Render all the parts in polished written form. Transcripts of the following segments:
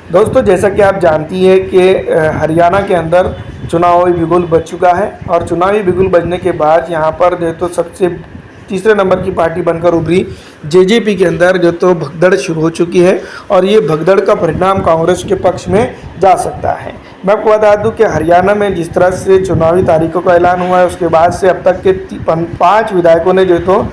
दोस्तों, जैसा कि आप जानती हैं कि हरियाणा के अंदर चुनावी बिगुल बज चुका है और चुनावी बिगुल बजने के बाद यहाँ पर जो तो सबसे तीसरे नंबर की पार्टी बनकर उभरी जेजेपी के अंदर जो तो भगदड़ शुरू हो चुकी है और ये भगदड़ का परिणाम कांग्रेस के पक्ष में जा सकता है। मैं आपको बता दूं कि हरियाणा में जिस तरह से चुनावी तारीखों का ऐलान हुआ है उसके बाद से अब तक के 5 विधायकों ने जो तो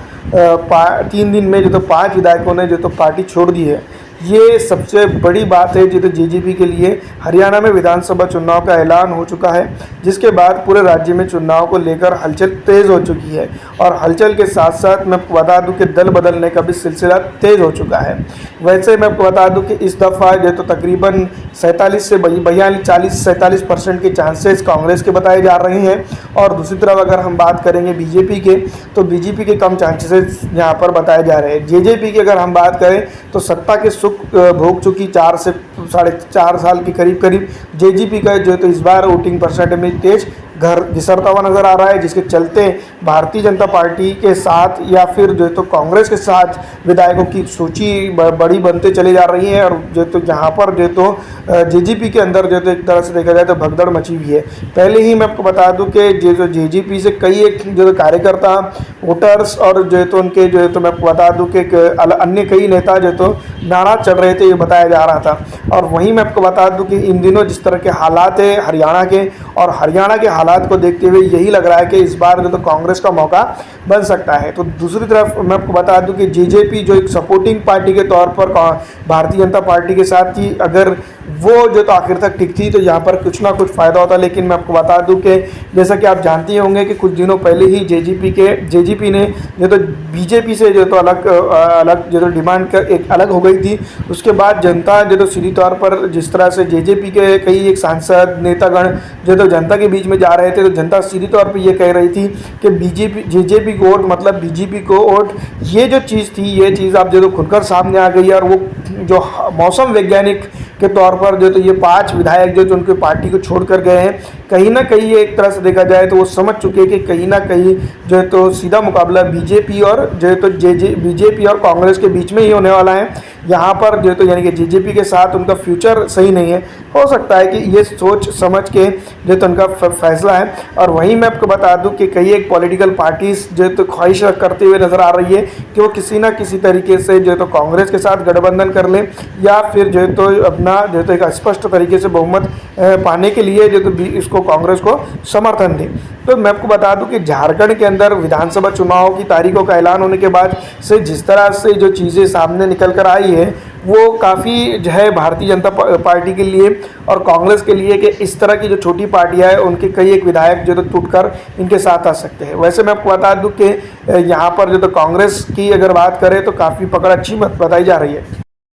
3 दिन में जो तो 5 विधायकों ने जो तो पार्टी छोड़ दी है। ये सबसे बड़ी बात है जो तो जेजेपी के लिए। हरियाणा में विधानसभा चुनाव का ऐलान हो चुका है जिसके बाद पूरे राज्य में चुनाव को लेकर हलचल तेज़ हो चुकी है और हलचल के साथ साथ मैं बता दूं कि दल बदलने का भी सिलसिला तेज़ हो चुका है। वैसे मैं आपको बता दूं कि इस दफ़ा जो तो तकरीबन 47 से 40-47% के चांसेस कांग्रेस के बताए जा रहे हैं और दूसरी तरफ अगर हम बात करेंगे बीजेपी के तो बीजेपी के कम चांसेस यहाँ पर बताए जा रहे हैं। जेजेपी की अगर हम बात करें तो सत्ता के सुख भोग चुकी 4 से 4.5 साल के करीब जेजेपी का जो तो इस बार वोटिंग परसेंट में तेज घर घिसरता हुआ नज़र आ रहा है, जिसके चलते भारतीय जनता पार्टी के साथ या फिर जो तो कांग्रेस के साथ विधायकों की सूची बड़ी बनते चली जा रही है और जो तो यहाँ पर जो तो जेजेपी के अंदर जो तो एक तरह से देखा जाए तो भगदड़ मची हुई है। पहले ही मैं आपको बता दूं कि जो जेजेपी से कई एक जो कार्यकर्ता वोटर्स और जो तो उनके जो तो मैं आपको बता दूं कि अन्य कई नेता जो तो नाराज चल रहे थे, ये बताया जा रहा था। और वहीं मैं आपको बता दूं कि इन दिनों जिस तरह के हालात है हरियाणा के और हरियाणा के हालात को देखते हुए यही लग रहा है कि इस बार जो तो कांग्रेस का मौका बन सकता है। तो दूसरी तरफ मैं आपको बता दूं कि जेजेपी जो एक सपोर्टिंग पार्टी के तौर पर भारतीय जनता पार्टी के साथ थी, अगर वो जो तो आखिर तक टिकती तो यहाँ पर कुछ ना कुछ फ़ायदा होता। लेकिन मैं आपको बता दूं कि जैसा कि आप जानते ही होंगे कि कुछ दिनों पहले ही जेजेपी ने जो तो बीजेपी से जो तो अलग जो तो डिमांड कर एक अलग हो गई थी। उसके बाद जनता जो तो सीधी तौर पर जिस तरह से जेजेपी के कई एक सांसद नेतागण जो तो जनता के बीच में जा रहे थे, तो जनता सीधी तौर पर ये कह रही थी कि जेजेपी को वोट मतलब बीजेपी को वोट। ये जो चीज़ थी ये चीज़ आप जो तो खुलकर सामने आ गई और वो जो मौसम वैज्ञानिक के तौर पर जो तो ये 5 विधायक जो उनकी पार्टी को छोड़ कर गए हैं, कहीं ना कहीं एक तरह से देखा जाए तो वो समझ चुके हैं कि कहीं ना कहीं जो है तो सीधा मुकाबला बीजेपी और जो है तो बीजेपी और कांग्रेस के बीच में ही होने वाला है। यहाँ पर जो है तो यानी कि जेजेपी के साथ उनका फ्यूचर सही नहीं है। हो सकता है कि ये सोच समझ के जो तो उनका फैसला है। और वहीं मैं आपको बता दूं कि कई एक पॉलिटिकल पार्टीज जो तो ख्वाहिश करते हुए नज़र आ रही है कि वो किसी ना किसी तरीके से जो तो कांग्रेस के साथ गठबंधन कर ले या फिर जो तो अपना जो तो एक स्पष्ट तरीके से बहुमत पाने के लिए जो तो इसको कांग्रेस को समर्थन दे। तो मैं आपको बता दूं कि झारखंड के अंदर विधानसभा चुनाव की तारीखों का ऐलान होने के बाद से जिस तरह से जो चीज़ें सामने निकल कर आई है वो काफ़ी जो है भारतीय जनता पार्टी के लिए और कांग्रेस के लिए कि इस तरह की जो छोटी पार्टियां हैं उनके कई एक विधायक जो तो टूटकर इनके साथ आ सकते हैं। वैसे मैं आपको बता दूं कि यहाँ पर जो तो कांग्रेस की अगर बात करें तो काफ़ी पकड़ अच्छी बताई जा रही है।